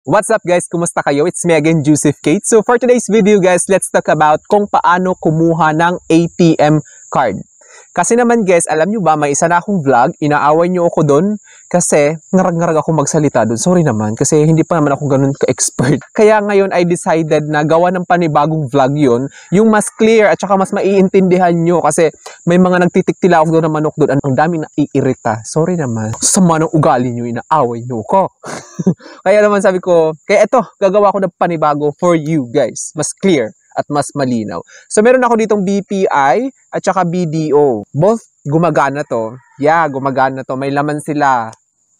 What's up guys? Kumusta kayo? It's me again, Joseph Kate. So for today's video guys, let's talk about kung paano kumuha ng ATM card. Kasi naman guys, alam nyo ba, may isa na akong vlog, inaaway nyo ako doon kasi ngarag-ngarag ako magsalita doon. Sorry naman, kasi hindi pa naman ako ganun ka-expert. Kaya ngayon I decided na gawa ng panibagong vlog yun, yung mas clear at saka mas maiintindihan nyo kasi may mga nagtitiktila ako doon na manok doon. Ang daming naiirita. Sorry naman. Sama ng ugali nyo, inaaway nyo ko. Kaya naman sabi ko, kaya eto, gagawa ko ng panibago for you guys. Mas clear at mas malinaw. So meron ako ditong BPI at saka BDO. Both gumagana to. Yeah, gumagana to. May laman sila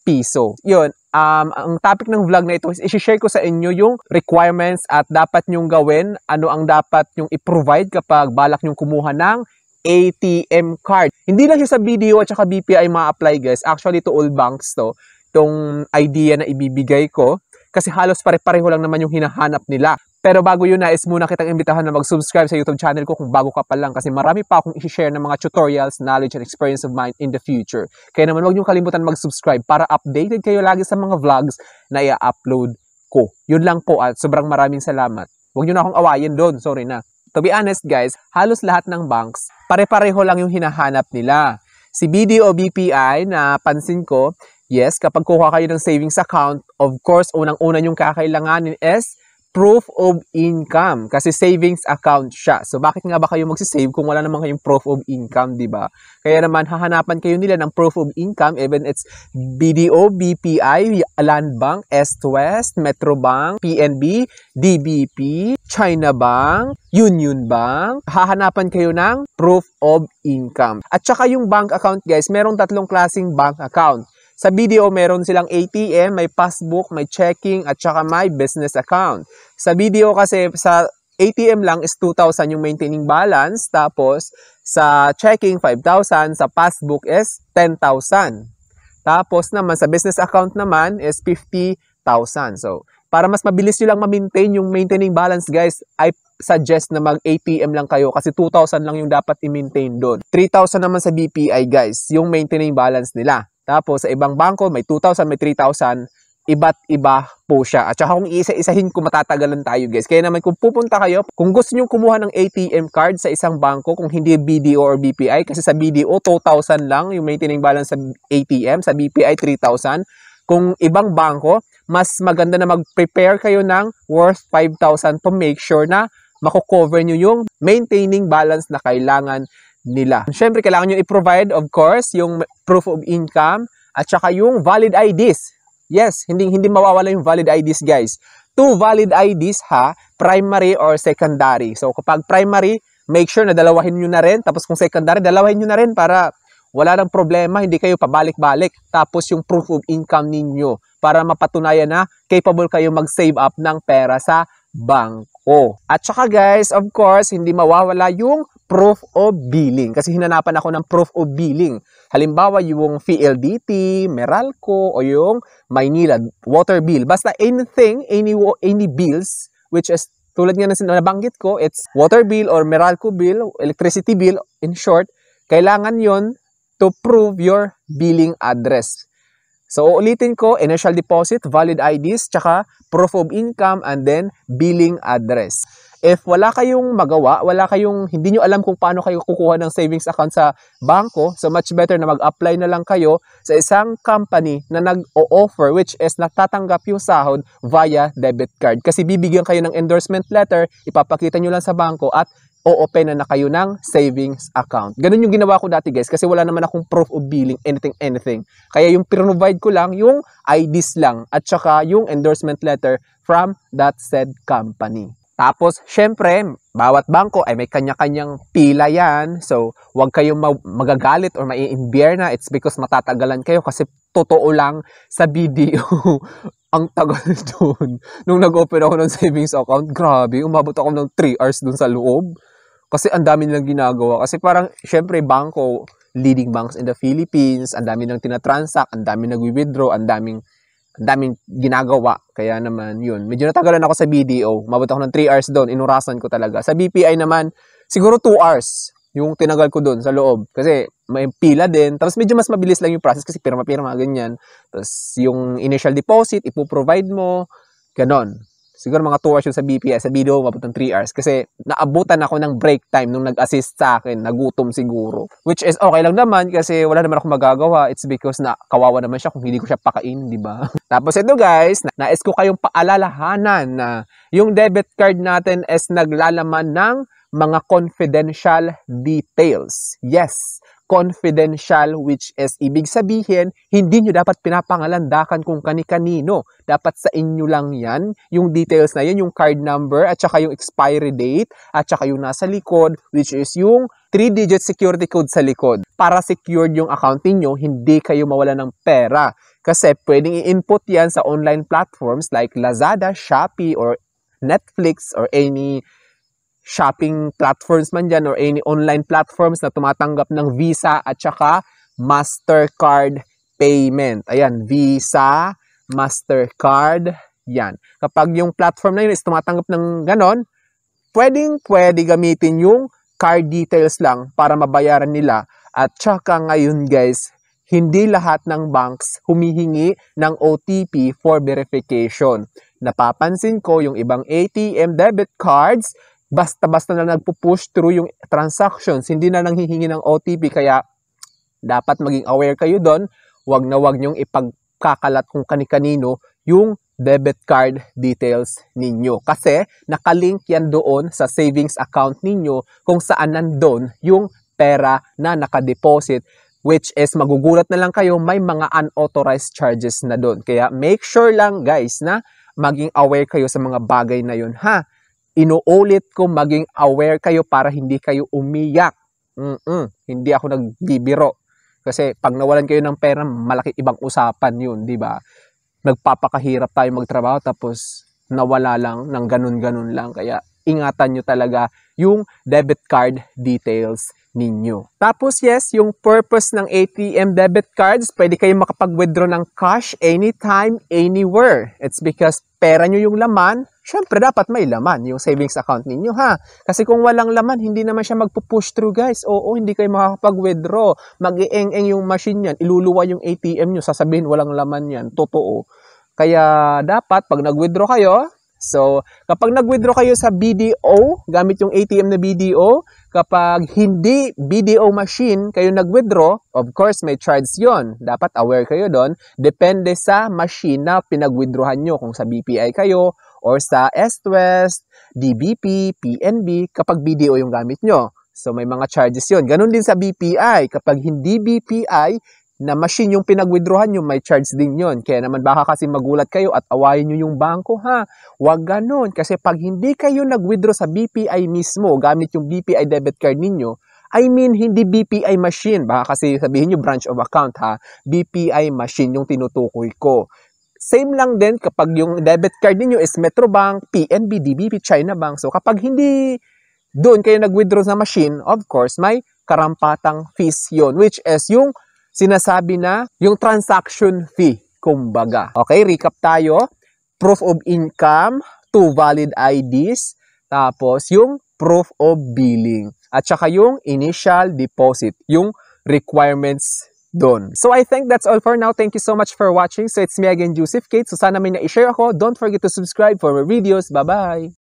piso. Yun, ang topic ng vlog na ito is i-share ko sa inyo yung requirements at dapat nyong gawin, ano ang dapat nyong i-provide kapag balak nyong kumuha ng ATM card. Hindi lang siya sa BDO at saka BPI ma-apply guys. Actually to all banks to. Itong idea na ibibigay ko kasi halos pare-pareho lang naman yung hinahanap nila. Pero bago yun, nais muna kitang imbitahan na mag-subscribe sa YouTube channel ko kung bago ka pa lang kasi marami pa akong i-share ng mga tutorials, knowledge, and experience of mine in the future. Kaya naman huwag niyong kalimutan mag-subscribe para updated kayo lagi sa mga vlogs na i-upload ko. Yun lang po at sobrang maraming salamat. Huwag niyo na akong awayin doon, sorry na. To be honest guys, halos lahat ng banks, pare-pareho lang yung hinahanap nila. Si BDO BPI na pansin ko, yes, kapag kuha kayo ng savings account, of course, unang-una yung kakailanganin is proof of income kasi savings account siya. So bakit nga ba kayo magsisave kung wala naman kayong proof of income, di ba? Kaya naman hahanapan kayo nila ng proof of income, even it's BDO, BPI, Land Bank, East West, Metro Bank, PNB, DBP, China Bank, Union Bank. Hahanapan kayo ng proof of income. At saka yung bank account guys, merong tatlong klaseng bank account. Sa BDO, meron silang ATM, may passbook, may checking, at saka may business account. Sa BDO kasi, sa ATM lang is 2,000 yung maintaining balance. Tapos, sa checking, 5,000. Sa passbook is 10,000. Tapos naman, sa business account naman is 50,000. So, para mas mabilis nyo lang ma-maintain yung maintaining balance, guys, I suggest na mag-ATM lang kayo kasi 2,000 lang yung dapat i-maintain doon. 3,000 naman sa BPI, guys, yung maintaining balance nila. Tapos, sa ibang bangko, may 2,000, may 3,000. Iba't iba po siya. At saka kung isa-isahin ko, matatagalan tayo, guys. Kaya naman, kung pupunta kayo, kung gusto nyo kumuha ng ATM card sa isang bangko, kung hindi BDO or BPI, kasi sa BDO, 2,000 lang yung maintaining balance sa ATM. Sa BPI, 3,000. Kung ibang bangko, mas maganda na mag-prepare kayo ng worth 5,000 to make sure na mako-cover nyo yung maintaining balance na kailangan nila. Siyempre, kailangan nyo i-provide, of course, yung proof of income at saka yung valid IDs. Yes, hindi mawawala yung valid IDs, guys. 2 valid IDs ha, primary or secondary. So, kapag primary, make sure na dalawahin nyo na rin. Tapos kung secondary, dalawahin nyo na rin para wala nang problema, hindi kayo pabalik-balik. Tapos yung proof of income ninyo para mapatunayan na capable kayo mag-save up ng pera sa bangko. At saka guys, of course, hindi mawawala yung proof of billing. Kasi hinanapan ako ng proof of billing. Halimbawa, yung PLDT, Meralco, o yung Maynila water bill. Basta anything, any bills, which is tulad nga na nabanggit ko, it's water bill or Meralco bill, electricity bill, in short, kailangan yon to prove your billing address. So, uulitin ko, initial deposit, valid IDs, tsaka proof of income, and then billing address. If wala kayong magawa, hindi nyo alam kung paano kayo kukuha ng savings account sa bangko, so much better na mag-apply na lang kayo sa isang company na nag-o-offer, which is natatanggap yung sahod via debit card. Kasi bibigyan kayo ng endorsement letter, ipapakita nyo lang sa bangko at o-open na kayo ng savings account. Ganun yung ginawa ko dati guys kasi wala naman akong proof of billing, anything. Kaya yung provide ko lang yung IDs lang at saka yung endorsement letter from that said company. Tapos, syempre, bawat bangko ay may kanya-kanyang pila yan. So, huwag kayong magagalit or mai-imbier na. It's because matatagalan kayo kasi totoo lang sa BDO. Ang tagal doon. Nung nag-open ako ng savings account, grabe, umabot ako ng 3 hours doon sa loob. Kasi ang dami nilang ginagawa. Kasi parang, syempre, bangko, leading banks in the Philippines, ang dami nang tinatransact, ang dami nag-withdraw, ang daming ginagawa. Kaya naman, yun. Medyo natagalan ako sa BDO. Umabot ako ng 3 hours doon. Inurasan ko talaga. Sa BPI naman, siguro 2 hours yung tinagal ko doon sa loob. Kasi may pila din. Tapos medyo mas mabilis lang yung process kasi pirma-pirma, ganyan. Tapos yung initial deposit, ipoprovide mo. Ganon. Siguro mga 2 hours yun sa BPI. Sa video, mabutang 3 hours. Kasi naabutan ako ng break time nung nag-assist sa akin. Nagutom siguro. Which is okay lang naman kasi wala naman ako magagawa. It's because na kawawa naman siya kung hindi ko siya pakain, di ba? Tapos ito guys, nais ko kayong paalalahanan na yung debit card natin is naglalaman ng mga confidential details. Yes, confidential, which is ibig sabihin, hindi nyo dapat pinapangalandakan kung kani-kanino. Dapat sa inyo lang yan. Yung details na yan, yung card number, at saka yung expiry date, at saka yung nasa likod, which is yung 3-digit security code sa likod. Para secured yung account niyo, hindi kayo mawala ng pera. Kasi pwedeng i-input yan sa online platforms like Lazada, Shopee, or Netflix, or any shopping platforms man dyan or any online platforms na tumatanggap ng Visa at saka Mastercard payment. Ayan, Visa, Mastercard, yan. Kapag yung platform na yun is tumatanggap ng ganon, pwede gamitin yung card details lang para mabayaran nila. At saka ngayon guys, hindi lahat ng banks humihingi ng OTP for verification. Napapansin ko yung ibang ATM debit cards, basta-basta na nagpo-push through yung transactions, hindi na nanghihingi ng OTP, kaya dapat maging aware kayo doon. Wag na wag nyong ipagkakalat kung kani-kanino yung debit card details ninyo. Kasi nakalink yan doon sa savings account ninyo kung saan nandun yung pera na nakadeposit, which is magugulat na lang kayo, may mga unauthorized charges na doon. Kaya make sure lang guys na maging aware kayo sa mga bagay na yun, ha? Inuulit ko, maging aware kayo para hindi kayo umiyak. Hindi ako nagbibiro. Kasi pag nawalan kayo ng pera, malaki ibang usapan yun, di ba? Nagpapakahirap tayo magtrabaho tapos nawala lang ng ganun-ganun lang. Kaya ingatan nyo talaga yung debit card details ninyo. Tapos yes, yung purpose ng ATM debit cards, pwede kayo makapag-withdraw ng cash anytime, anywhere. It's because pera nyo yung laman, syempre dapat may laman yung savings account ninyo, ha? Kasi kung walang laman, hindi naman siya magpo-push through guys. Oo, hindi kayo makakapag-withdraw. Mag-ieng-eng yung machine yan, iluluwa yung ATM nyo, sasabihin walang laman yan. Totoo. Kaya dapat pag nag-withdraw kayo, so kapag nag-withdraw kayo sa BDO, gamit yung ATM na BDO, kapag hindi BDO machine kayo nag-withdraw, of course may charge yon. Dapat aware kayo doon. Depende sa machine na pinag-withdrawhan nyo. Kung sa BPI kayo or sa East-West, DBP, PNB, kapag BDO yung gamit nyo. So may mga charges yon. Ganun din sa BPI. Kapag hindi BPI na machine yung pinag-withdrawhan nyo, may charge din yon. Kaya naman baka kasi magulat kayo at awayin nyo yung bangko, ha? Huwag ganun. Kasi pag hindi kayo nag-withdraw sa BPI mismo, gamit yung BPI debit card ninyo, I mean, hindi BPI machine. Baka kasi sabihin nyo branch of account, ha? BPI machine yung tinutukoy ko. Same lang din kapag yung debit card ninyo is Metrobank, PNB, DBP, China Bank. So kapag hindi doon kayo nag-withdraw sa machine, of course, may karampatang fees yon, which is yung sinasabi na yung transaction fee, kumbaga. Okay, recap tayo. Proof of income, 2 valid IDs, tapos yung proof of billing, at saka yung initial deposit, yung requirements doon. So I think that's all for now. Thank you so much for watching. So it's me again, Joseph Kate. So sana may na-share ako. Don't forget to subscribe for more videos. Bye-bye!